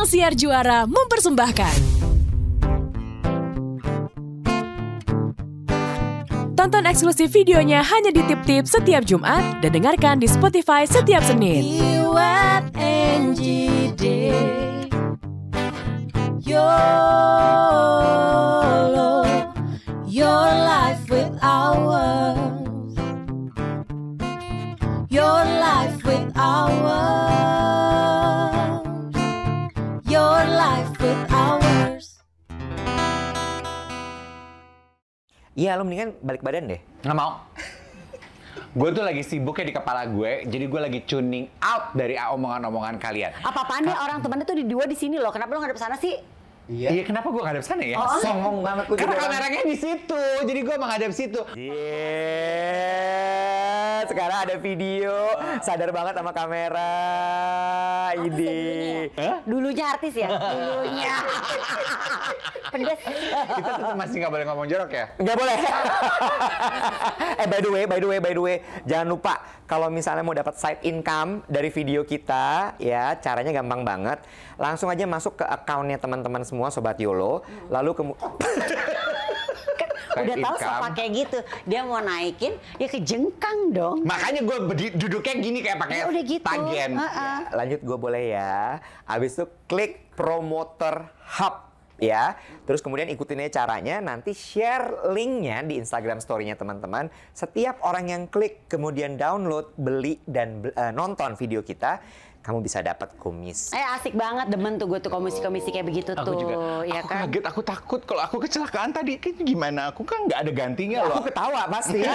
Indosiar Juara mempersembahkan. Tonton eksklusif videonya hanya di Tip Tip setiap Jumat dan dengarkan di Spotify setiap Senin. Your life with ours. Your life with ours. Your life with ours. Iya, lo mendingan balik badan deh. Nggak mau. Gue tuh lagi sibuk ya di kepala gue, jadi gue lagi tuning out dari omongan-omongan kalian. Apa-apaan nih orang temennya tuh di sini loh. Kenapa lo ngadep sana sih? Iya, kenapa gue ngadep sana ya? Songong banget gue Karena juga. kameranya di situ, jadi gue menghadap situ. Sekarang ada video, sadar banget sama kamera. Ini. Dulunya artis ya? Dulunya. Pedes. Kita tetap masih nggak boleh ngomong jorok ya? Nggak boleh. By the way, jangan lupa kalau misalnya mau dapat side income dari video kita, ya caranya gampang banget. Langsung aja masuk ke account-nya teman-teman semua Sobat YOLO, lalu Udah tahu sofa kayak gitu, dia mau naikin, ya kejengkang dong. Makanya gue duduknya gini kayak pakai Ya udah gitu. tagen. lanjut gue boleh ya. Habis itu klik promoter hub ya. Terus kemudian ikutin aja caranya, nanti share linknya di Instagram story-nya teman-teman. Setiap orang yang klik kemudian download, beli dan nonton video kita, kamu bisa dapat komisi. Asik banget, demen tuh gue tuh komisi-komisi kayak begitu Aku tuh. juga. Ya Aku kan? kaget, aku takut kalau aku kecelakaan tadi. Gimana? Aku kan nggak ada gantinya loh. Aku ketawa pasti.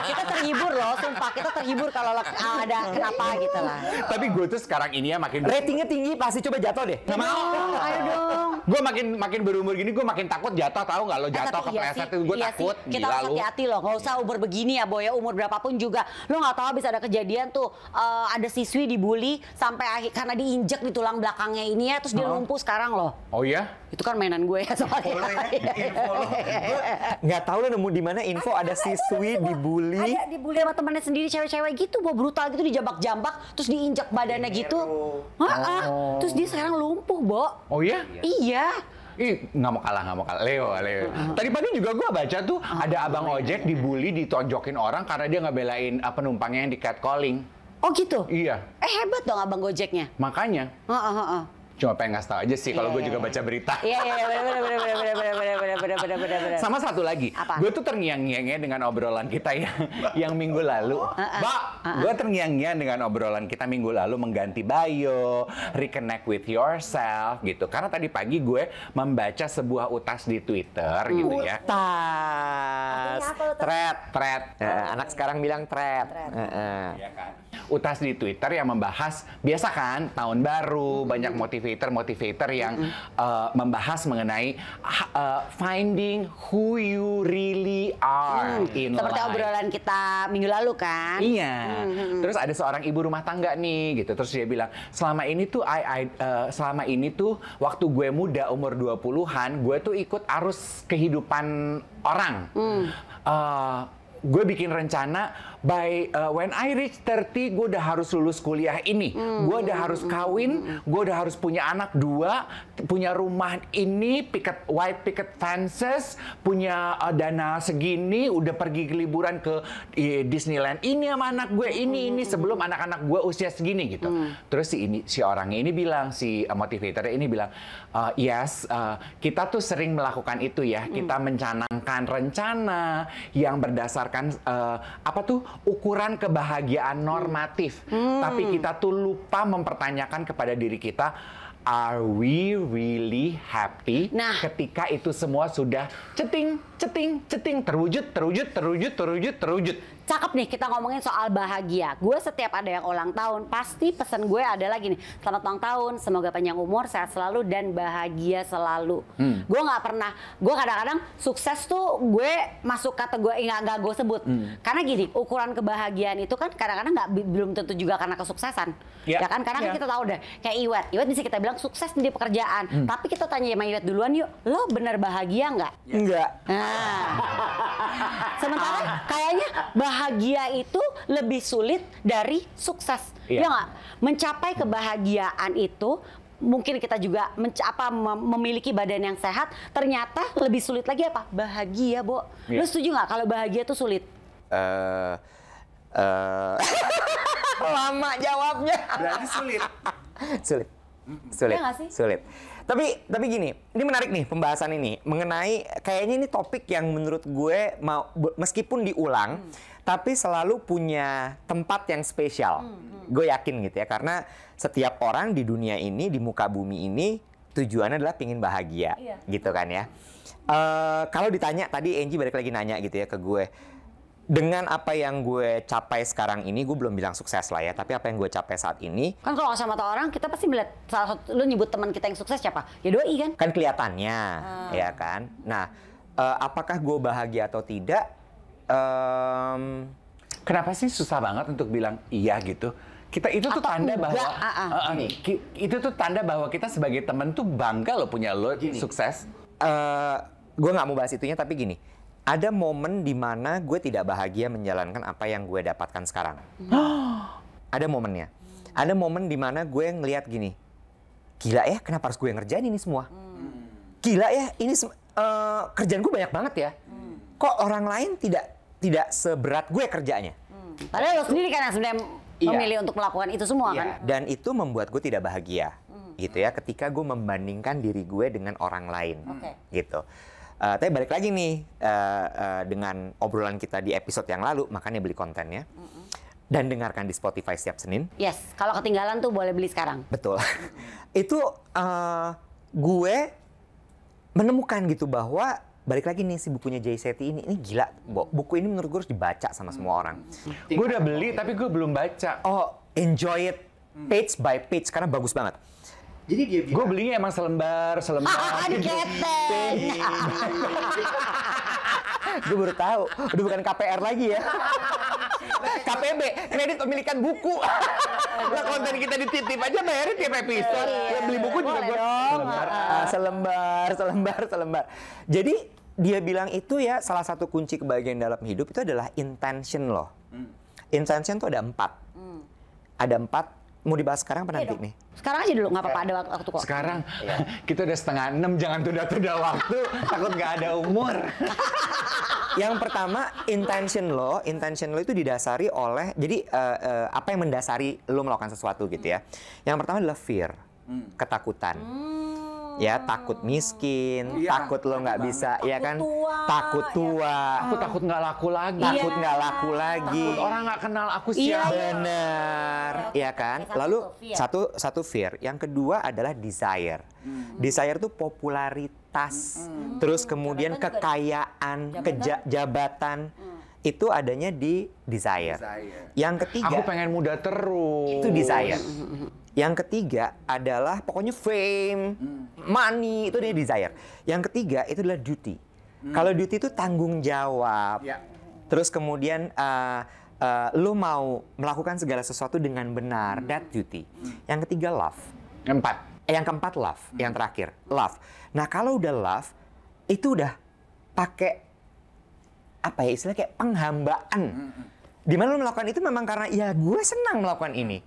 Kita terhibur loh, sumpah. Kita terhibur kalau ada kenapa gitu lah. Tapi gue tuh sekarang ini ya makin Ratingnya tinggi, pasti coba jatuh deh. nggak mau. Ayo dong. Gue makin berumur gini, gue makin takut jatuh, tahu nggak lo jatuh Tapi kepleset sih, itu gue iya takut. sih. Kita Gila harus lu. hati-hati loh, nggak usah umur begini ya Boy, ya umur berapapun juga. Lo nggak tahu habis ada kejadian tuh, ada siswi dibully sampai akhir karena diinjek di tulang belakangnya ini ya, terus dia lumpuh sekarang loh. Oh iya? Itu kan mainan gue ya soalnya. Nggak tahu lo nemu di mana info ada siswi dibully. Ada dibully sama temannya sendiri cewek-cewek gitu, bawa brutal gitu, dijambak-jambak, terus diinjek badannya gitu. Terus dia sekarang lumpuh, Bo. Oh iya? Iya. Ih, nggak mau kalah. Leo. Tadi pagi juga gue baca tuh ada abang ojek dibully, ditonjokin orang karena dia ngebelain penumpangnya yang di catcalling. Oh gitu? Iya. Hebat dong abang Gojeknya. Makanya. Cuma pengen ngasih tau aja sih kalau gue juga baca berita. Iya, bener. Sama satu lagi, Apa? gue tuh terngiang-ngiangnya dengan obrolan kita yang minggu lalu. Mbak, gue terngiang-ngiang dengan obrolan kita minggu lalu mengganti bio, reconnect with yourself gitu. Karena tadi pagi gue membaca sebuah utas di Twitter gitu ya. Thread. Anak sekarang bilang thread. Iya kan? Utas di Twitter yang membahas, biasa kan, tahun baru, banyak motivator yang membahas mengenai finding who you really are in Seperti life. obrolan kita minggu lalu kan? Iya. Terus ada seorang ibu rumah tangga nih gitu. Terus dia bilang, selama ini tuh waktu gue muda umur 20-an, gue tuh ikut arus kehidupan orang. Gue bikin rencana when I reach 30 gue udah harus lulus kuliah ini, gue udah harus kawin, gue udah harus punya anak 2, punya rumah ini, white picket fences, punya dana segini, udah pergi liburan ke Disneyland ini sama anak gue ini sebelum anak-anak gue usia segini gitu. Terus si orangnya ini bilang, si motivatornya ini bilang, yes, kita tuh sering melakukan itu ya, kita mencanangkan rencana yang berdasarkan ukuran kebahagiaan normatif, tapi kita tuh lupa mempertanyakan kepada diri kita, are we really happy ketika itu semua sudah ceting terwujud. Cakep nih kita ngomongin soal bahagia. Gue setiap ada yang ulang tahun, pasti pesan gue adalah gini, selamat ulang tahun, semoga panjang umur, sehat selalu, dan bahagia selalu. Gue nggak pernah, gue kadang-kadang sukses tuh gue masuk kategori nggak gue sebut. Karena gini, ukuran kebahagiaan itu kan kadang-kadang belum tentu juga karena kesuksesan. Ya kan, karena kan kita tahu deh, kayak Iwet bisa kita bilang sukses di pekerjaan. Tapi kita tanya sama Iwet duluan yuk, lo bener bahagia nggak? Enggak. Sementara kayaknya bahagia itu lebih sulit dari sukses. Ya nggak? Mencapai kebahagiaan itu mungkin kita juga memiliki badan yang sehat, ternyata lebih sulit lagi apa? Bahagia, Bo. Lu setuju nggak kalau bahagia tuh sulit? Lama jawabnya. Berarti sulit. Sulit. Iya nggak sih? Sulit. Tapi gini, ini menarik nih pembahasan ini mengenai kayaknya ini topik yang menurut gue meskipun diulang tapi selalu punya tempat yang spesial. Gue yakin gitu ya, karena setiap orang di dunia ini, di muka bumi ini tujuannya adalah pingin bahagia, gitu kan ya. Kalau ditanya tadi Angie balik lagi nanya gitu ya ke gue, dengan apa yang gue capai sekarang ini, gue belum bilang sukses lah ya, tapi apa yang gue capai saat ini, Kan kalau sama orang, kita pasti melihat salah satu, lu nyebut teman kita yang sukses siapa? Ya Doi kan? kan kelihatannya, ya kan. Nah, apakah gue bahagia atau tidak? Kenapa sih susah banget untuk bilang iya gitu? Kita itu tuh Atau tanda enggak, bahwa itu tuh tanda bahwa kita sebagai teman tuh bangga loh punya lo sukses. Gue nggak mau bahas itunya, tapi gini, ada momen di mana gue tidak bahagia menjalankan apa yang gue dapatkan sekarang. Ada momennya. Ada momen di mana gue ngelihat gini, gila ya, kenapa harus gue ngerjain ini semua? Gila ya, ini kerjaan gue banyak banget ya. Kok orang lain tidak seberat gue kerjanya? Padahal lo sendiri kan yang sebenarnya memilih untuk melakukan itu semua kan? Dan itu membuat gue tidak bahagia, gitu ya. Ketika gue membandingkan diri gue dengan orang lain, gitu. Tapi balik lagi nih dengan obrolan kita di episode yang lalu, makanya beli kontennya dan dengarkan di Spotify setiap Senin. Yes, kalau ketinggalan tuh boleh beli sekarang. Betul. Itu gue menemukan gitu bahwa balik lagi nih si bukunya Jay Shetty ini gila, buku ini menurut gue harus dibaca sama semua orang. Gue udah beli tapi gue belum baca. Oh, enjoy it page by page karena bagus banget. Jadi dia bilang, Gue belinya emang selembar. Keteng. gue baru tahu, udah bukan KPR lagi ya. KPB, kredit pemilikan buku. Lah konten kita dititip aja bayarin tiap episode. Ya, beli buku juga gue selembar. Jadi dia bilang itu ya salah satu kunci kebahagiaan dalam hidup itu adalah intention loh. Intention tuh ada 4. Ada 4. Mau dibahas sekarang apa nanti nih? Sekarang aja dulu, nggak apa-apa, ada waktu kok. Sekarang kita udah 5:30, jangan tunda-tunda waktu, takut nggak ada umur. Yang pertama, intention lo itu didasari oleh, jadi apa yang mendasari lo melakukan sesuatu gitu ya. Yang pertama adalah fear, ketakutan. Ya, takut miskin, takut lo nggak bisa, ya kan? Takut tua. Aku takut nggak laku lagi. Takut nggak laku lagi. Takut orang nggak kenal aku siapa. Bener, ya kan? Lalu satu fear. Yang kedua adalah desire. Desire itu popularitas. Terus kemudian kekayaan, jabatan. Itu adanya di desire. Yang ketiga, Aku pengen muda terus. itu desire. Yang ketiga adalah pokoknya fame, money, itu dia desire. Yang ketiga itu adalah duty. Kalau duty itu tanggung jawab. Terus kemudian lo mau melakukan segala sesuatu dengan benar, that duty. Yang ketiga love. Yang keempat love, yang terakhir love. Nah kalau udah love, itu udah pakai apa ya istilahnya kayak penghambaan. Dimana lo melakukan itu memang karena ya gue senang melakukan ini.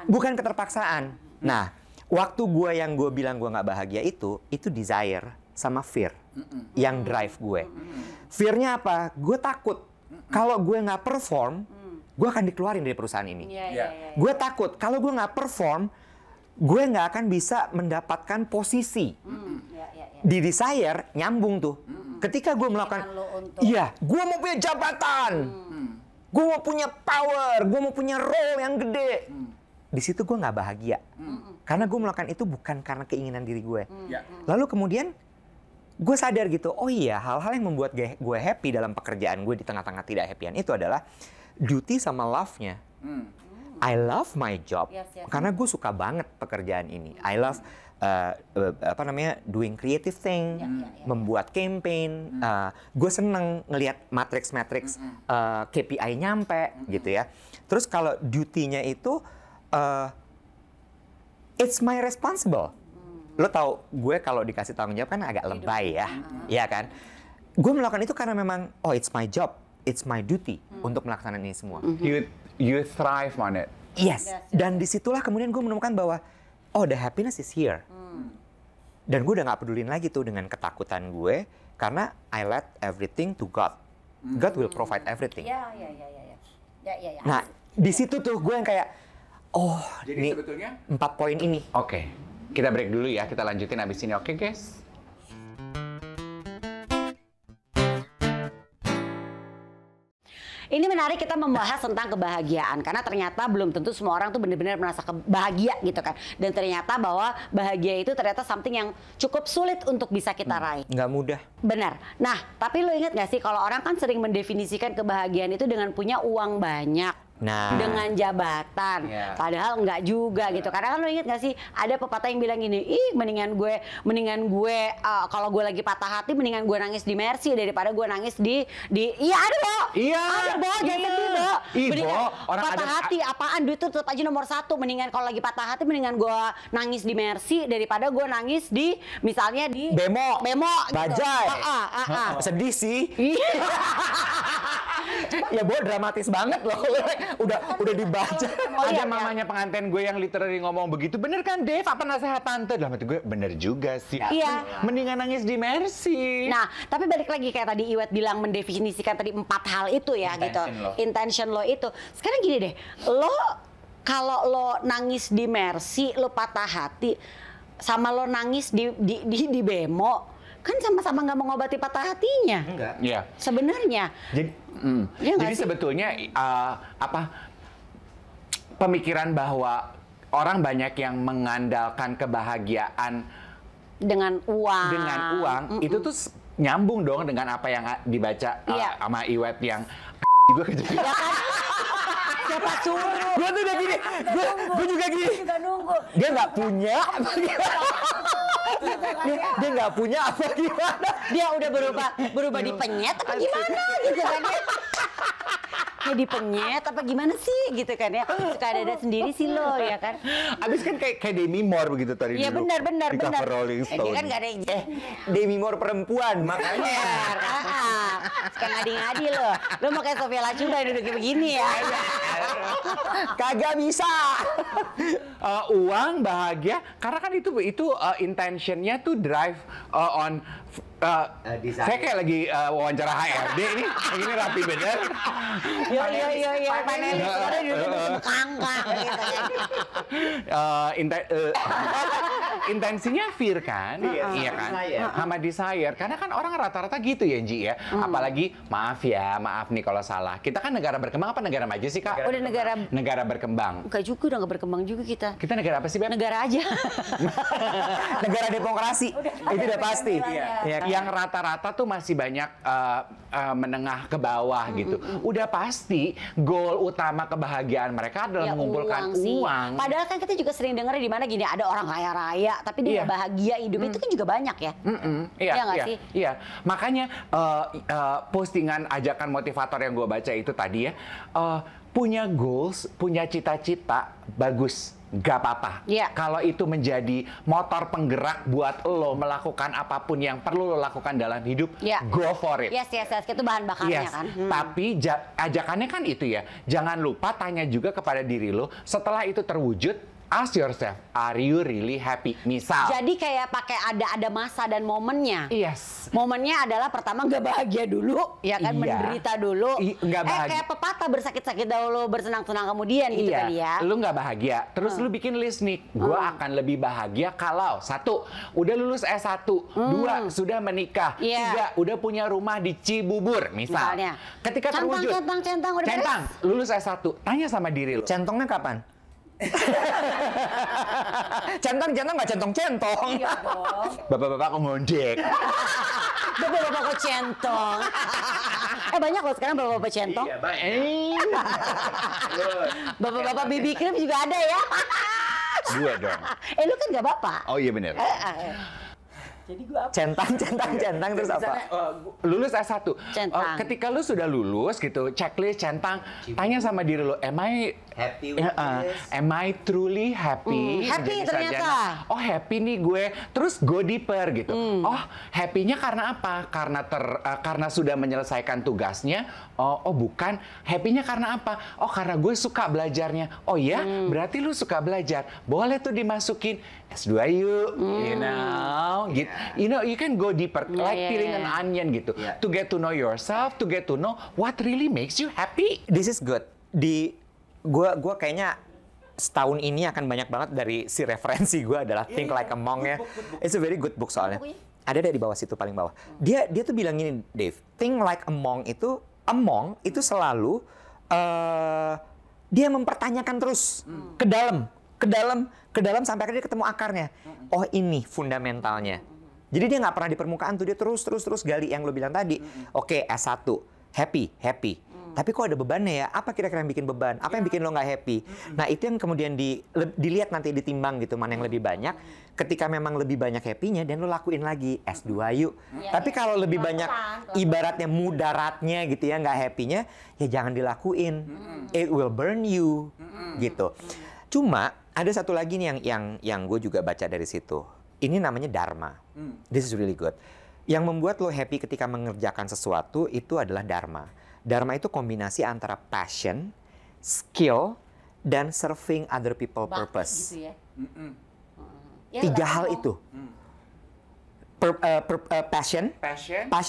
Bukan keterpaksaan. Nah, waktu yang gue bilang gue nggak bahagia itu desire sama fear yang drive gue. Fear-nya apa? Gue takut kalau gue nggak perform, gue akan dikeluarin dari perusahaan ini. Gue takut kalau gue nggak perform, gue nggak akan bisa mendapatkan posisi. Di desire nyambung tuh. Ketika gue melakukan, iya, gue mau punya jabatan. Gue mau punya power, gue mau punya role yang gede. Di situ gue nggak bahagia. Karena gue melakukan itu bukan karena keinginan diri gue. Lalu kemudian gue sadar gitu, oh iya hal-hal yang membuat gue happy dalam pekerjaan gue di tengah-tengah tidak happyan itu adalah duty sama love-nya. I love my job karena gue suka banget pekerjaan ini. I love doing creative thing, membuat campaign. Gue seneng ngelihat matrix KPI nyampe gitu ya. Terus kalau duty-nya itu it's my responsible. Lo tau gue kalau dikasih tanggung jawab kan agak lebay ya, ya kan? Gue melakukan itu karena memang it's my job, it's my duty untuk melaksanakan ini semua. You thrive on it. Yes. Dan disitulah kemudian gue menemukan bahwa oh the happiness is here. Dan gue udah nggak pedulin lagi tuh dengan ketakutan gue, karena I let everything to God. God will provide everything. Ya. Nah, di situ tuh gue yang kayak, oh, Jadi ini sebetulnya 4 poin ini. Oke, kita break dulu ya. Kita lanjutin abis ini. Oke, guys? Ini menarik kita membahas tentang kebahagiaan karena ternyata belum tentu semua orang tuh benar-benar merasa bahagia gitu kan. Dan ternyata bahwa bahagia itu ternyata something yang cukup sulit untuk bisa kita raih. Nggak mudah. Benar. Nah, tapi lo ingat gak sih kalau orang kan sering mendefinisikan kebahagiaan itu dengan punya uang banyak. Nah, Dengan jabatan, Iya. padahal enggak juga gitu. Karena kan lo inget gak sih ada pepatah yang bilang gini, mendingan gue kalau gue lagi patah hati mendingan gue nangis di Mercy daripada gue nangis di iya ada Bo, Iya. ada Bo, jangan sedih Bo. Ih, Mendingan Bo, orang patah ada- hati apaan, duit itu tetap aja nomor 1. Mendingan kalau lagi patah hati mendingan gue nangis di Mercy daripada gue nangis di misalnya di Bemo. gitu. Bajai. Sedih. Sedih sih. Iya. Ya Bo, dramatis banget loh. udah dibaca. Ada mamanya pengantin gue yang literally ngomong begitu. Bener kan, Dev? Apa nasihat tante? Dalam hati gue, bener juga sih. Iya. Mendingan nangis di Mercy. Nah, tapi balik lagi kayak tadi Iwet bilang mendefinisikan tadi 4 hal itu ya Intention gitu. lo. Intention lo itu. Sekarang gini deh, kalau lo nangis di Mercy, lo patah hati sama lo nangis di Bemo, kan sama-sama nggak mengobati patah hatinya. Enggak. Iya. Sebenarnya. Jadi, Iya nggak jadi sih? sebetulnya pemikiran bahwa orang banyak yang mengandalkan kebahagiaan Dengan uang. itu tuh nyambung dong dengan apa yang dibaca Iya. sama Iwet yang juga kejadian. Ya kan? Siapa suruh? Gue tuh udah gini. Gue juga gini. Juga nunggu. Dia nggak punya. dia nggak punya apa gimana? Dia udah berubah dipenyet apa gimana gitu kan ya? Kayak dipenyet apa gimana sih gitu kan ya? Suka ada sendiri sih lo ya kan? Abis kan kayak Demi Moore begitu tadi Iya dulu. benar. Di cover Rolling Stone. Dia kan gak ada yang Demi Moore perempuan, makanya. Suka ngadi-ngadi lo. Lo mau kayak Sofia Lacuba yang duduk kayak begini ya? Kagak bisa. Uang, bahagia, karena kan itu intentionnya tuh drive on Desire. saya kayak lagi wawancara HRD ini rapi bener. Yo. Panelis sekarang duduk kangkang gitu kan. Intensinya fear kan, iya kan, desire. sama desire. Karena kan orang rata-rata gitu ya, Ji ya. Apalagi maaf nih kalau salah. Kita kan negara berkembang apa negara maju sih Kak? Udah Negara berkembang. Enggak juga, udah nggak berkembang juga kita. Kita negara apa sih, Beb? Negara aja. Negara demokrasi. Itu udah pasti. Ya kan? Yang rata-rata tuh masih banyak menengah ke bawah gitu. Udah pasti goal utama kebahagiaan mereka adalah Ya, mengumpulkan sih. uang. Padahal kan kita juga sering dengar di mana gini ada orang kaya raya, tapi dia Iya. nggak bahagia hidup itu kan juga banyak ya. Iya, Iya nggak iya, sih? iya. Makanya postingan ajakan motivator yang gue baca itu tadi ya, punya goals, punya cita-cita, bagus. Gak apa-apa. Iya. Kalau itu menjadi motor penggerak buat lo melakukan apapun yang perlu lo lakukan dalam hidup, Iya. go for it. Yes, itu bahan bakarnya Yes, kan. tapi ajakannya kan itu ya. Jangan lupa tanya juga kepada diri lo, setelah itu terwujud, ask yourself, are you really happy? Misal. Jadi kayak pakai ada masa dan momennya. Yes. Momennya adalah pertama nggak bahagia dulu, ya kan, Iya. menderita dulu. Nggak bahagia. Kayak pepatah bersakit-sakit dahulu, bersenang-senang kemudian gitu kali ya. Lu nggak bahagia, terus lu bikin list nih, gua akan lebih bahagia kalau 1, udah lulus S1, 2, sudah menikah, Iya. 3, udah punya rumah di Cibubur, misal. Misalnya. Ketika terwujud, Centang, udah beres? lulus S1, tanya sama diri lu. Centongnya kapan? Centong nggak centong. Iya dong. Bapak-bapak ngondek. Bapak-bapak kok centong. Banyak loh sekarang bapak-bapak centong. Iya, Bapak-bapak BB cream juga ada ya. Gue dong. Lu kan nggak bapak. Oh iya bener. Jadi gua apa? Centang terus apa? Misalnya, lulus S1. Centang. Ketika lu sudah lulus gitu, checklist centang, tanya sama diri lu, am I Happy with this? Am I truly happy? Happy menjadi ternyata. sarjana? Oh happy nih gue. Terus go deeper gitu. Oh happy-nya karena apa? Karena sudah menyelesaikan tugasnya. Oh bukan. Happy-nya karena apa? Oh karena gue suka belajarnya. Oh ya, berarti lu suka belajar. Boleh tuh dimasukin S2 yuk. You know, gitu. You know, you can go deeper, like peeling an onion gitu. To get to know yourself, to get to know what really makes you happy. This is good. Gua kayaknya setahun ini akan banyak banget dari si referensi gue adalah Think Like a Monk ya. It's a very good book soalnya. Ada di bawah situ paling bawah. Dia tuh bilang gini, Dave. Think Like a Monk itu selalu dia mempertanyakan terus ke dalam sampai akhirnya dia ketemu akarnya. Oh ini fundamentalnya. Jadi dia nggak pernah di permukaan tuh, dia terus gali yang lo bilang tadi. Oke, S1 happy. Tapi kok ada bebannya ya? Apa kira-kira yang bikin beban? Apa yang bikin lo nggak happy? Nah itu yang kemudian dilihat nanti ditimbang gitu, mana yang lebih banyak. Ketika memang lebih banyak happy-nya, dan lo lakuin lagi S2 yuk. Tapi kalau lebih banyak ibaratnya mudaratnya gitu ya, nggak happy-nya, ya jangan dilakuin. It will burn you gitu. Cuma ada satu lagi nih yang gue juga baca dari situ. Ini namanya dharma. This is really good. Yang membuat lo happy ketika mengerjakan sesuatu itu adalah dharma. Dharma itu kombinasi antara passion, skill, dan serving other people purpose. Gitu ya. Tiga hal itu. Passion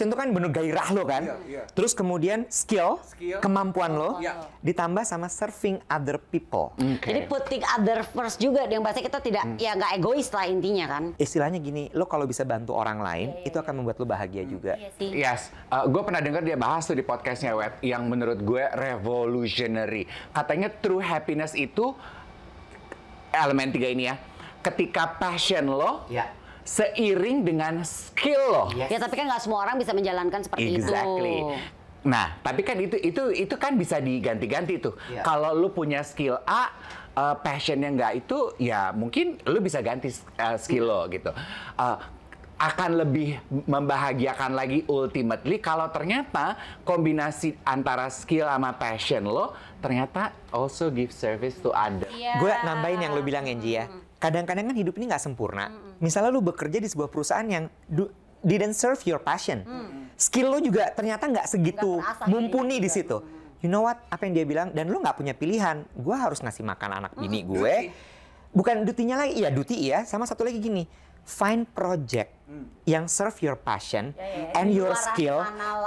itu kan bener gairah lo kan. Terus kemudian skill, kemampuan lo, ditambah sama serving other people. Jadi putting other first juga, yang bahasa kita tidak ya nggak egois lah intinya kan. Istilahnya gini, lo kalau bisa bantu orang lain, itu akan membuat lo bahagia juga. Yes, gue pernah dengar dia bahas tuh di podcastnya Wet, yang menurut gue revolutionary. Katanya true happiness itu elemen 3 ini ya. Ketika passion lo seiring dengan skill lo. Ya tapi kan nggak semua orang bisa menjalankan seperti itu. Nah, tapi kan itu kan bisa diganti-ganti tuh. Kalau lu punya skill A, passionnya nggak itu, ya mungkin lu bisa ganti skill lo gitu. Akan lebih membahagiakan lagi ultimately kalau ternyata kombinasi antara skill sama passion lo ternyata also give service to others. Gue nambahin yang lo bilang Angie ya. Kadang-kadang kan hidup ini nggak sempurna. Misalnya lu bekerja di sebuah perusahaan yang didn't serve your passion. Skill lo juga ternyata nggak segitu mumpuni di situ. You know what? Apa yang dia bilang? Dan lu nggak punya pilihan. Gue harus ngasih makan anak bini gue. Bukan dutinya lagi. Iya, duti ya. Sama satu lagi gini. Find project yang serve your passion and your skill.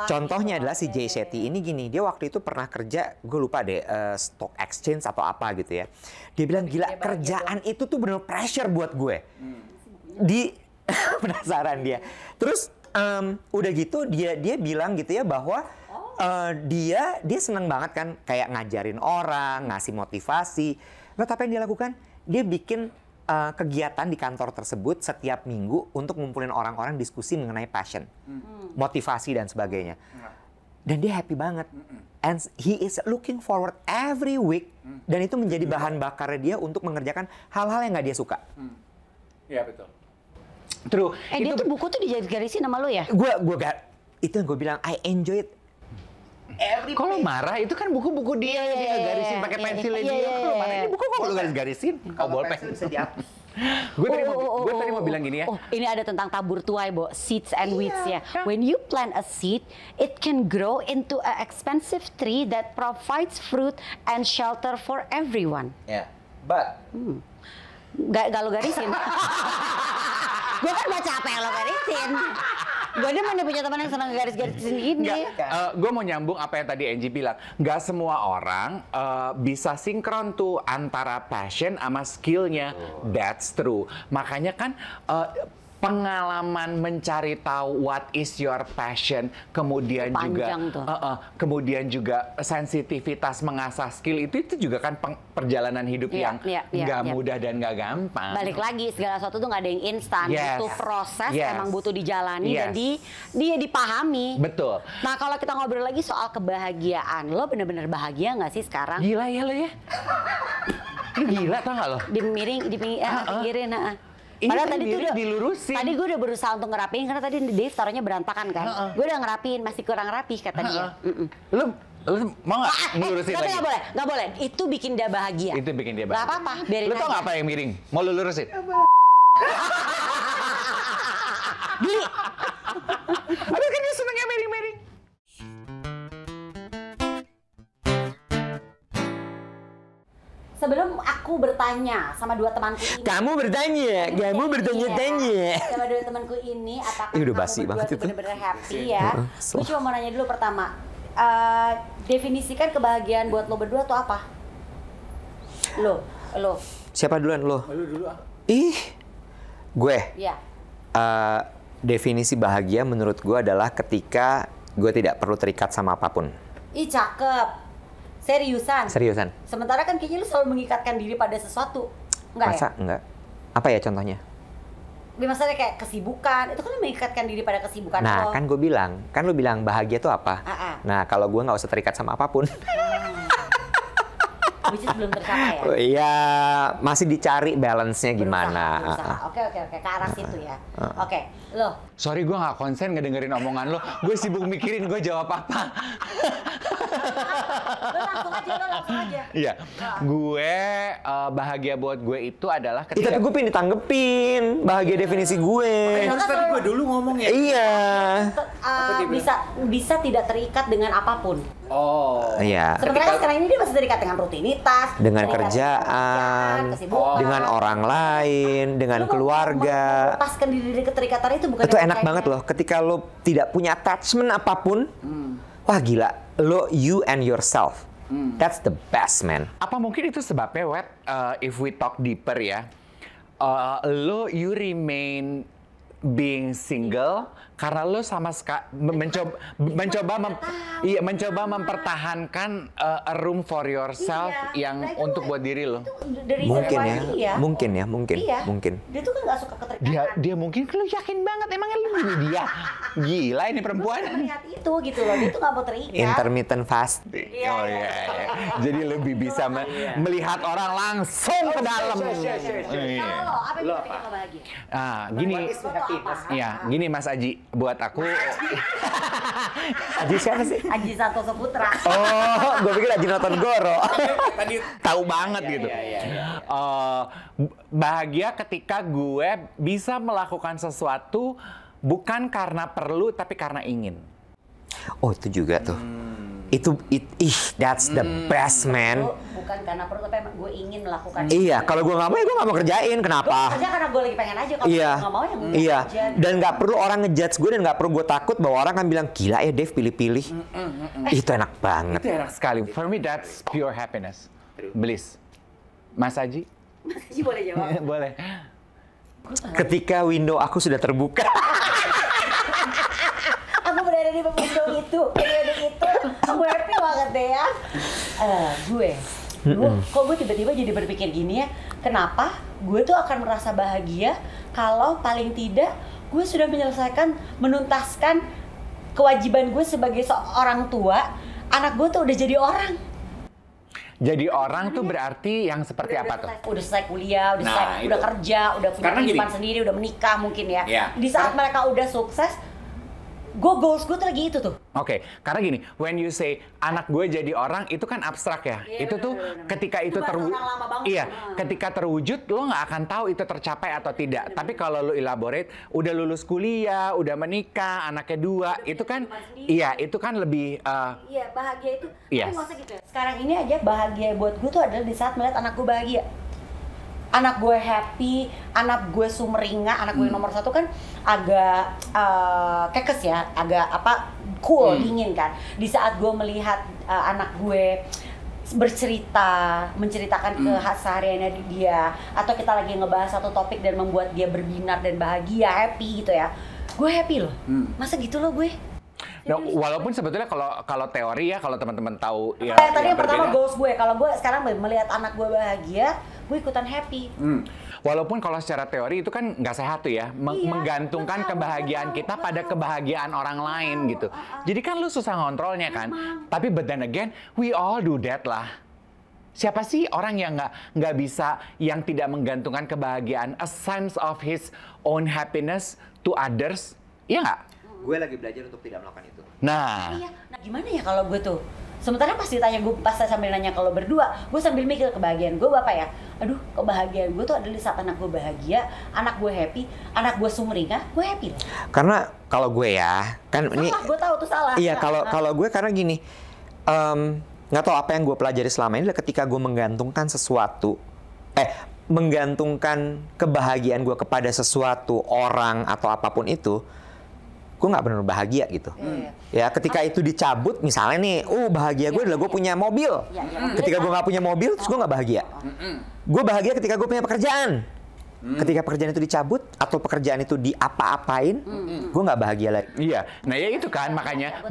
Contohnya adalah si Jay Shetty ini gini, dia waktu itu pernah kerja, gue lupa deh, stock exchange atau apa gitu ya. Dia bilang gila, kerjaan itu tuh bener pressure buat gue. Penasaran dia. Terus udah gitu dia bilang gitu ya bahwa dia seneng banget kan kayak ngajarin orang, ngasih motivasi. Lalu apa yang dia lakukan? Dia bikin kegiatan di kantor tersebut setiap minggu untuk ngumpulin orang-orang diskusi mengenai passion, motivasi dan sebagainya. Dan dia happy banget. And he is looking forward every week. Dan itu menjadi bahan bakar dia untuk mengerjakan hal-hal yang nggak dia suka. Iya betul. True. Dia tuh buku tuh dijadikan nama lo ya? Itu yang gue bilang, I enjoy it. Kalau marah itu kan buku-buku dia garisin pakai pensilnya dia. Kalau marah ini buku kok lu garis-garisin? Oh, bolpen bisa dihapus. Gue tadi mau bilang gini ya. Oh, ini ada tentang tabur tuai, Bo. Seeds and weeds ya. When you plant a seed, it can grow into an expensive tree that provides fruit and shelter for everyone. Yeah, but Gak lo garisin. Gue kan baca apa yang lo garisin. Gue dia mana punya teman yang senang garis-garisin gini. Gue mau nyambung apa yang tadi Angie bilang. Gak semua orang bisa sinkron tuh antara passion sama skillnya. That's true. Makanya kan pengalaman mencari tahu what is your passion, kemudian kemudian juga sensitivitas mengasah skill itu juga kan perjalanan hidup yang nggak mudah dan nggak gampang. Balik lagi, segala sesuatu tuh nggak ada yang instan, butuh proses, emang butuh dijalani dan dia dipahami. Betul. Nah kalau kita ngobrol lagi soal kebahagiaan, lo bener-bener bahagia nggak sih sekarang? Gila ya lo ya. Lu gila tau nggak lo? Pinggirin. Padahal tadi tuh dilurusin. Tadi gue udah berusaha untuk ngerapiin karena tadi Dave taruhnya berantakan kan. Gue udah ngerapiin, masih kurang rapi kata dia. Lu mau nggak ngelurusin Tapi lagi? nggak boleh. Itu bikin dia bahagia. Itu bikin dia Nggak bahagia. apa-apa, biarin Lu tau aja. nggak apa yang miring? Mau lu lurusin? Aduh kan dia senengnya miring-miring. Sebelum aku bertanya sama dua temanku ini. Kamu bertanya, kamu bertanya-tanya. Sama dua temanku ini, apakah Ih, udah kamu basi berdua banget tuh itu. bener-bener happy ya? So. Gue cuma mau nanya dulu pertama. Definisikan kebahagiaan buat lo berdua tuh apa? Lo. Siapa duluan lo? Lu dulu ah. Ih, gue. Iya. Definisi bahagia menurut gue adalah ketika gue tidak perlu terikat sama apapun. Ih, cakep. Seriusan. Seriusan. Sementara kan kayaknya lu selalu mengikatkan diri pada sesuatu. Enggak Masa ya? enggak? Apa ya contohnya? Misalnya kayak kesibukan, itu kan lu mengikatkan diri pada kesibukan Nah, lo. kan gue bilang, kan lu bilang bahagia tuh apa? Nah, kalau gue nggak usah terikat sama apapun. Which is belum tercapai ya? Iya, masih dicari balance-nya gimana. Berusaha. Oke, ke arah situ ya. Oke, lo. Sorry gue nggak konsen ngedengerin omongan lo. Gue sibuk mikirin gue jawab apa. Lo langsung aja. Iya, gue bahagia buat gue itu adalah Tapi ketika gue pengen ditanggepin, bahagia definisi gue. harus tadi gue dulu ngomong ya. Iya. Bisa tidak terikat dengan apapun. Oh. Iya. Sementara sekarang ini dia masih terikat dengan rutinitas, Dengan terikat kerjaan, dengan kesibukan. dengan orang lain, dengan Lu keluarga. melepaskan diri dari keterikatan itu bukan Itu yang enak kayaknya. banget loh. Ketika lo tidak punya attachment apapun, wah gila. Lo you and yourself. That's the best, man. Apa mungkin itu sebabnya, Wet, if we talk deeper ya, you remain being single karena lo sama sekali mencoba mempertahankan a room for yourself Iya. yang Nah, itu untuk buat diri lo. itu dari Mungkin ya, situasi dia. mungkin ya, Iya. mungkin. Dia tuh kan nggak suka keterikatan. Dia mungkin lo yakin banget emangnya lo ini dia. Gila ini perempuan. Lu melihat itu gitu loh, dia tuh nggak mau terikat. Intermittent fast. Iya, Oh iya. Jadi lebih bisa melihat orang langsung ke dalam. Iya. Kalau lo, apa yang bikin lo bahagia? Gini. Lo tuh apa? Iya, gini Mas Aji, buat aku Aji siapa sih? Aji Santoso Putra. Oh, gue pikir Aji nonton Goro. tahu banget gitu. Bahagia ketika gue bisa melakukan sesuatu bukan karena perlu tapi karena ingin. Oh, itu juga tuh. That's the best, man. Lo bukan karena perlu, tapi emang gue ingin melakukan Iya, kalau gue nggak mau ya gue nggak mau kerjain. Kenapa? Gue kerja karena gue lagi pengen aja. Kalau Iya, nggak mau ya gue iya. aja. Dan nggak perlu orang ngejudge gue dan nggak perlu gue takut bahwa orang kan bilang gila ya Dev pilih-pilih. Itu enak banget. Itu enak sekali. For me that's pure happiness. Bliss. Mas Aji? Aji boleh jawab. Boleh. Ketika window aku sudah terbuka. Aku berada di window itu, periode itu, aku happy banget deh ya. Kok gue tiba-tiba jadi berpikir gini ya, kenapa gue tuh akan merasa bahagia kalau paling tidak gue sudah menyelesaikan, menuntaskan kewajiban gue sebagai seorang tua, anak gue tuh udah jadi orang. Jadi orang tuh berarti yang seperti apa tuh? Udah selesai kuliah, udah Nah, selesai, itu. udah kerja, udah punya Karena kehidupan gini. sendiri, udah menikah mungkin ya. Iya. Di saat mereka udah sukses, goals gue tuh lagi itu tuh. Oke, karena gini, when you say anak gue jadi orang, itu kan abstrak ya. Iya, Itu tuh bener-bener. ketika Itu itu bahasa terwujud, orang lama banget. iya, Nah. ketika terwujud lo nggak akan tahu itu tercapai atau tidak. Tapi kalau lo elaborate, udah lulus kuliah, udah menikah, anaknya 2, itu kan, kehidupan sendiri. iya, itu kan lebih Iya, bahagia itu. Yes. Tapi nggak usah gitu ya. Sekarang ini aja bahagia buat gue tuh adalah di saat melihat anak gue bahagia. Anak gue happy, anak gue sumringah, anak gue nomor 1 kan agak kekes ya, agak cool, dingin kan. Di saat gue melihat anak gue menceritakan kesehariannya dia, atau kita lagi ngebahas satu topik dan membuat dia berbinar dan bahagia, happy gitu ya. Gue happy loh. Masa gitu loh gue. Nah, walaupun sebetulnya kalau teori ya, kalau teman-teman tahu ya, Kayak tadi yang yang pertama berbeda. goals gue, kalau gue sekarang melihat anak gue bahagia, gue ikutan happy. Walaupun kalau secara teori itu kan nggak sehat tuh ya, Iya, menggantungkan betul, kebahagiaan betul, kita betul. pada kebahagiaan orang lain gitu. Jadi kan lu susah ngontrolnya kan. Tapi but then again, we all do that lah. Siapa sih orang yang nggak bisa, yang tidak menggantungkan kebahagiaan, a sense of his own happiness to others? Iya nggak? Gue lagi belajar untuk tidak melakukan itu. Nah, Iya, nah gimana ya kalau gue tuh? Sementara pas ditanya gue, pas saya sambil nanya kalau berdua, gue sambil mikir kebahagiaan gue apa ya? Aduh, kebahagiaan gue tuh adalah di saat anak gue bahagia, anak gue happy, anak gue sumringah, gue happy loh. Karena kalau gue ya, kan ini Gue tahu tuh salah. iya kalau gue karena gini, nggak tahu apa yang gue pelajari selama ini adalah ketika gue menggantungkan sesuatu, menggantungkan kebahagiaan gue kepada sesuatu, orang atau apapun itu, gue nggak benar bahagia gitu. Ya ketika itu dicabut, misalnya nih, bahagia gue adalah gue punya mobil. Ketika gue nggak punya mobil, terus gue nggak bahagia. Gue bahagia ketika gue punya pekerjaan. Ketika pekerjaan itu dicabut atau pekerjaan itu diapa-apain, gue nggak bahagia lagi. Iya, nah ya itu kan makanya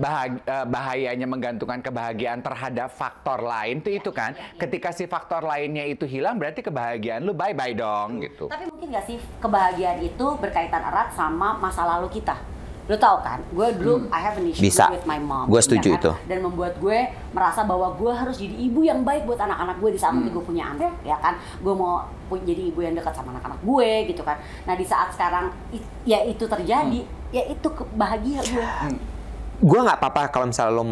bahayanya menggantungkan kebahagiaan terhadap faktor lain itu kan. Ketika si faktor lainnya itu hilang, berarti kebahagiaan lu bye-bye dong gitu. Tapi mungkin nggak sih kebahagiaan itu berkaitan erat sama masa lalu kita? Lu tahu kan, gue dulu I have an issue Bisa. with my mom. Gue setuju ya kan? itu. Dan membuat gue merasa bahwa gue harus jadi ibu yang baik buat anak-anak gue di saat nanti gue punya anak, ya kan? Gue mau jadi ibu yang dekat sama anak-anak gue gitu kan. Nah di saat sekarang ya itu terjadi, ya itu bahagia gue. Gue nggak apa-apa kalau misalnya lo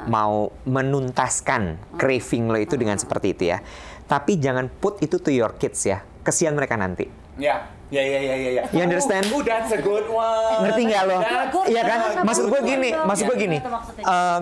mau menuntaskan craving lo itu dengan seperti itu ya. Tapi jangan put itu to your kids ya. Kesian mereka nanti. Ya. You understand? That's a good one. Ngerti nggak lo? Iya kan? Maksud gue gini.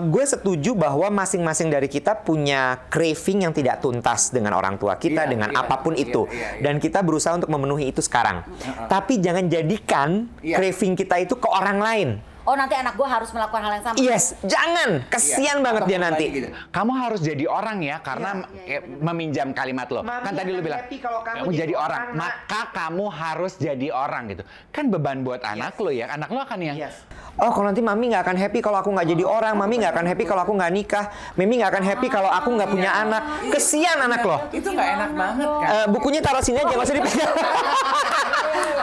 Gue setuju bahwa masing-masing dari kita punya craving yang tidak tuntas dengan orang tua kita, dengan apapun itu. Dan kita berusaha untuk memenuhi itu sekarang. Tapi jangan jadikan craving kita itu ke orang lain. Oh nanti anak gue harus melakukan hal yang sama. Yes, jangan. Kesian banget dia nanti. Gitu. Kamu harus jadi orang ya, karena meminjam kalimat lo. Mami kan tadi lo bilang, kamu jadi orang, maka kamu harus jadi orang gitu. Kan beban buat anak lo ya, anak lo akan yang... Oh, kalau nanti mami nggak akan happy kalau aku nggak jadi orang, mami nggak akan happy kalau aku nggak nikah, mimi nggak akan happy kalau aku nggak punya anak. Kesian anak lo. Itu nggak enak banget kan? Bukunya taruh sini aja, nggak usah dipegang.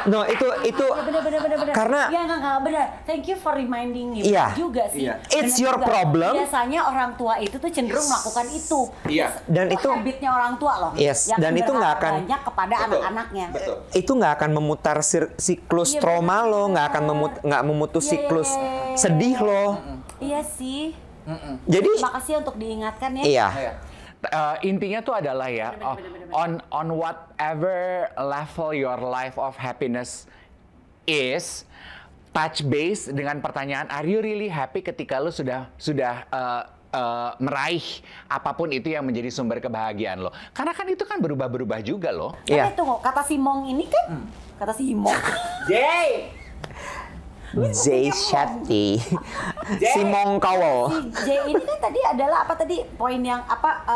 No, itu Bener. karena ya nggak benar. Thank you for reminding me juga sih. It's Bener your juga. problem. Biasanya orang tua itu tuh cenderung melakukan itu. Dan itu habitnya orang tua loh. Yes, yang dan itu nggak akan banyak kepada anak-anaknya. Itu nggak akan memutar siklus trauma lo, nggak akan memutus siklus sedih lo. Iya sih. Jadi makasih untuk diingatkan ya. Iya. Intinya tuh adalah ya, on whatever level your life of happiness is, touch base dengan pertanyaan, are you really happy ketika lu sudah meraih apapun itu yang menjadi sumber kebahagiaan lo? Karena kan itu kan berubah-berubah juga loh. Tapi tunggu, kata si Mong ini kan, kata si Mong. Jay Shetty, si Mongkowol. Si J ini kan tadi adalah apa tadi poin yang apa?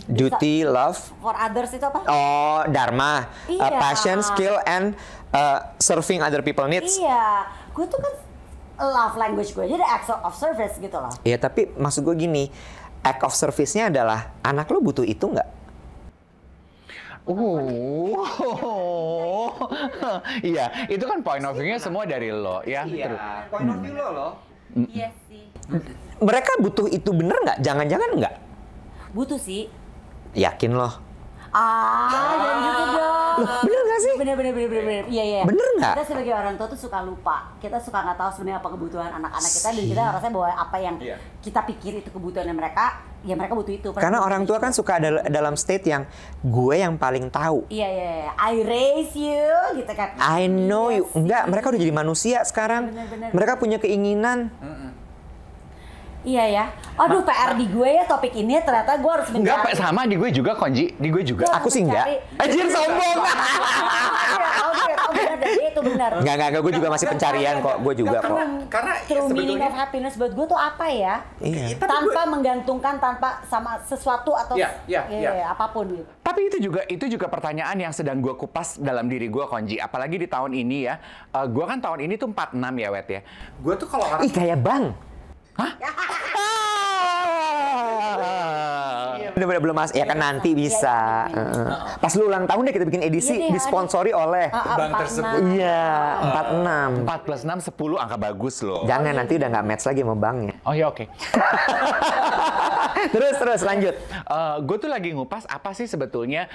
Duty, love, for others itu apa? Oh, dharma, passion, skill, and serving other people needs. Iya, gue tuh kan love language gue jadi act of service gitu loh. Iya, tapi maksud gue gini, act of service-nya adalah anak lo butuh itu nggak? Iya, itu kan point of view-nya semua dari lo ya. Iya, point of view lo. Iya sih. Mereka butuh itu bener nggak? Jangan-jangan nggak? Butuh sih. Yakin lo? Jangan gitu dong. Loh, bener nggak sih? Bener. Iya. Bener nggak? Kita sebagai orang tua tuh suka lupa. Kita suka nggak tahu sebenarnya apa kebutuhan anak-anak kita dan kita rasanya bahwa apa yang kita pikir itu kebutuhannya mereka, ya mereka butuh itu. Karena orang tua kan suka dalam state yang gue yang paling tahu. Iya. I raise you, gitu kan. I know you. Enggak, mereka udah jadi manusia sekarang. Bener. Mereka punya keinginan. Iya ya. Aduh, PR di gue ya topik ini ternyata gue harus mencari. Enggak, sama di gue juga, Konji. Di gue juga. Aku sih enggak. Anjir, sombong. Oh benar, itu benar. Enggak, gue juga masih pencarian kok. Gue juga kok. Karena True meaning of happiness buat gue tuh apa ya? Iya. Tanpa menggantungkan, tanpa sama sesuatu atau apapun gitu. Tapi itu juga pertanyaan yang sedang gue kupas dalam diri gue, Konji. Apalagi di tahun ini ya. Gue kan tahun ini tuh 46 ya, Wet ya. Gue tuh kalau orang... Ih, kayak bang. Hah? Bener-bener belum mas, ya kan nanti bisa. Pas lu ulang tahun deh kita bikin edisi Iya deh, disponsori oleh bank tersebut. Iya, 46. 4 plus 6, 10, angka bagus loh. Jangan nanti udah nggak match lagi sama banknya. Oh ya oke. Terus lanjut. Gue tuh lagi ngupas apa sih sebetulnya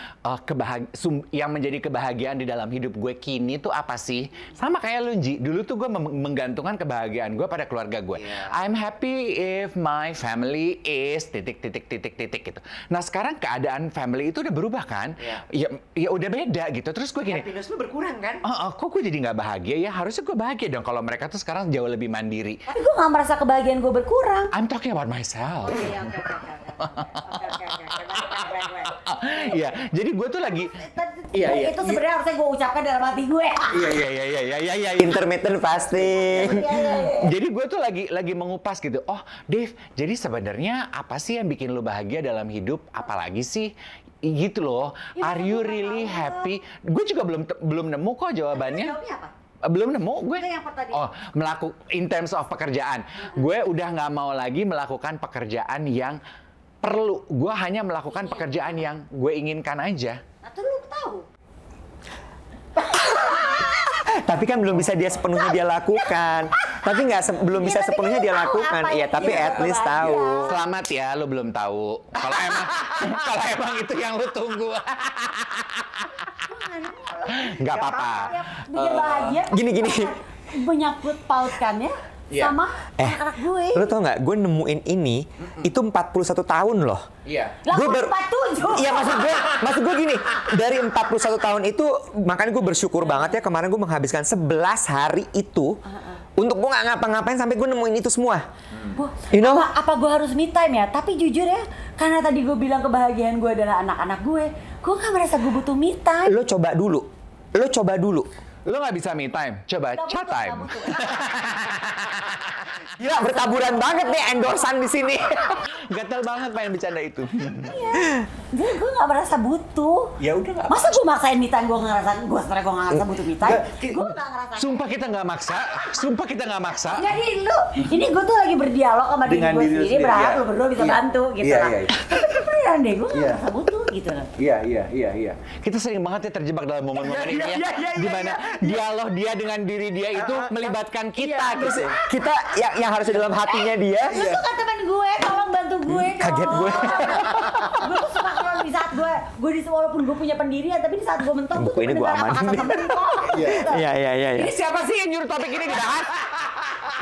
yang menjadi kebahagiaan di dalam hidup gue kini tuh apa sih? Sama kayak lu, Ji. Dulu tuh gue menggantungkan kebahagiaan gue pada keluarga gue. I'm happy if my family is titik gitu. Nah sekarang keadaan family itu udah berubah kan? Ya udah beda gitu. Terus gue gini. Happiness lu berkurang kan? Kok gue jadi nggak bahagia ya? Harusnya gue bahagia dong kalau mereka tuh sekarang jauh lebih mandiri. Tapi gue gak merasa kebahagiaan gue berkurang. I'm talking about myself. Iya, jadi gue tuh lagi. Iya. Itu sebenarnya harusnya gue ucapkan dalam hati gue. Iya. Intermittent fasting. Jadi gue tuh lagi mengupas gitu. Oh, Dave, jadi sebenarnya apa sih yang bikin lu bahagia dalam hidup? Apalagi sih? Gitu loh. Are you really happy? Gue juga belum nemu kok jawabannya. Jawabnya apa? Belum nemu gue. Itu yang tadi. Oh, in terms of pekerjaan. Gue udah nggak mau lagi melakukan pekerjaan yang perlu. Gue hanya melakukan pekerjaan yang gue inginkan aja. Atau lu tahu? Tapi kan belum bisa dia sepenuhnya dia lakukan. Tapi belum bisa tapi sepenuhnya kan dia lu tahu lakukan. apa Iya, yang tapi bikin at lu least bahagia. tahu. Selamat ya, lu belum tahu. Kalau emang itu yang lu tunggu. Nggak apa-apa. Bikin bahagia. Gini. Menyangkut pautkannya sama anak gue. Lu tau nggak? Gue nemuin ini itu 41 tahun loh. Iya. Lah Gue 47. Iya maksud gue gini, dari 41 tahun itu makanya gue bersyukur banget ya kemarin gue menghabiskan 11 hari itu untuk gue nggak ngapa-ngapain sampai gue nemuin itu semua. You know? Apa gue harus me time ya? Tapi jujur ya, karena tadi gue bilang kebahagiaan gue adalah anak-anak gue nggak merasa gue butuh me time. Lo coba dulu. Lu nggak bisa me time, coba chat time. Gila bertaburan banget nih endorsan di sini. Gatel banget pengen bercanda itu. Iya. Jadi gue nggak merasa butuh. Ya udah nggak. Masa gue maksain me time gue nggak ngerasa butuh me time? Gue nggak ngerasa. Sumpah kita nggak maksa. Enggak nih lu. Ini gue tuh lagi berdialog sama diri gue sendiri. Berharap lu berdua bisa bantu gitu lah. Tapi beneran deh gue nggak ngerasa butuh gitu lah. Iya. Kita sering banget ya terjebak dalam momen-momen ini ya. Di mana dialog dia dengan diri dia itu melibatkan kita gitu. Kita yang harusnya dalam hatinya dia. Lu tuh kan teman gue, tolong bantu gue dong. Kaget gue. Gue tuh suka kalau di saat gue walaupun gue punya pendirian, tapi di saat gue mentok Buku ini gue amanin. Iya. Ini siapa sih yang nyuruh topik ini dibahas?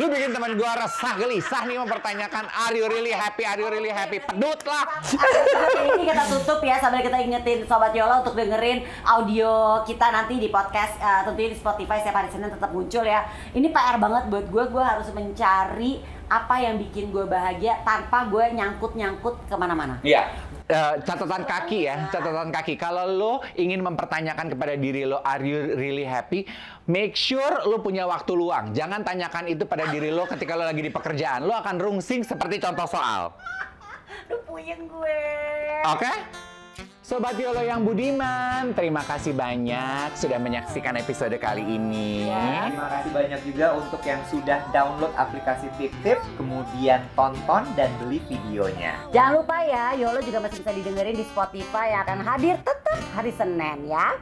Lu bikin teman gua resah gelisah nih mempertanyakan are you really happy? Pedut lah. Ini kita tutup ya sambil kita ingetin Sobat Yola untuk dengerin audio kita nanti di podcast tentunya di Spotify setiap hari Senin tetap muncul ya. Ini PR banget buat gue harus mencari apa yang bikin gue bahagia tanpa gue nyangkut kemana-mana. Iya. Catatan kaki. Kalau lo ingin mempertanyakan kepada diri lo, are you really happy? Make sure lo punya waktu luang. Jangan tanyakan itu pada diri lo ketika lo lagi di pekerjaan. Lo akan rungsing seperti contoh soal. Lu puyeng gue. Oke? Sobat Yolo yang budiman, terima kasih banyak sudah menyaksikan episode kali ini. Terima kasih banyak juga untuk yang sudah download aplikasi Tip, kemudian tonton dan beli videonya. Jangan lupa ya, Yolo juga masih bisa didengerin di Spotify yang akan hadir tetap hari Senin ya.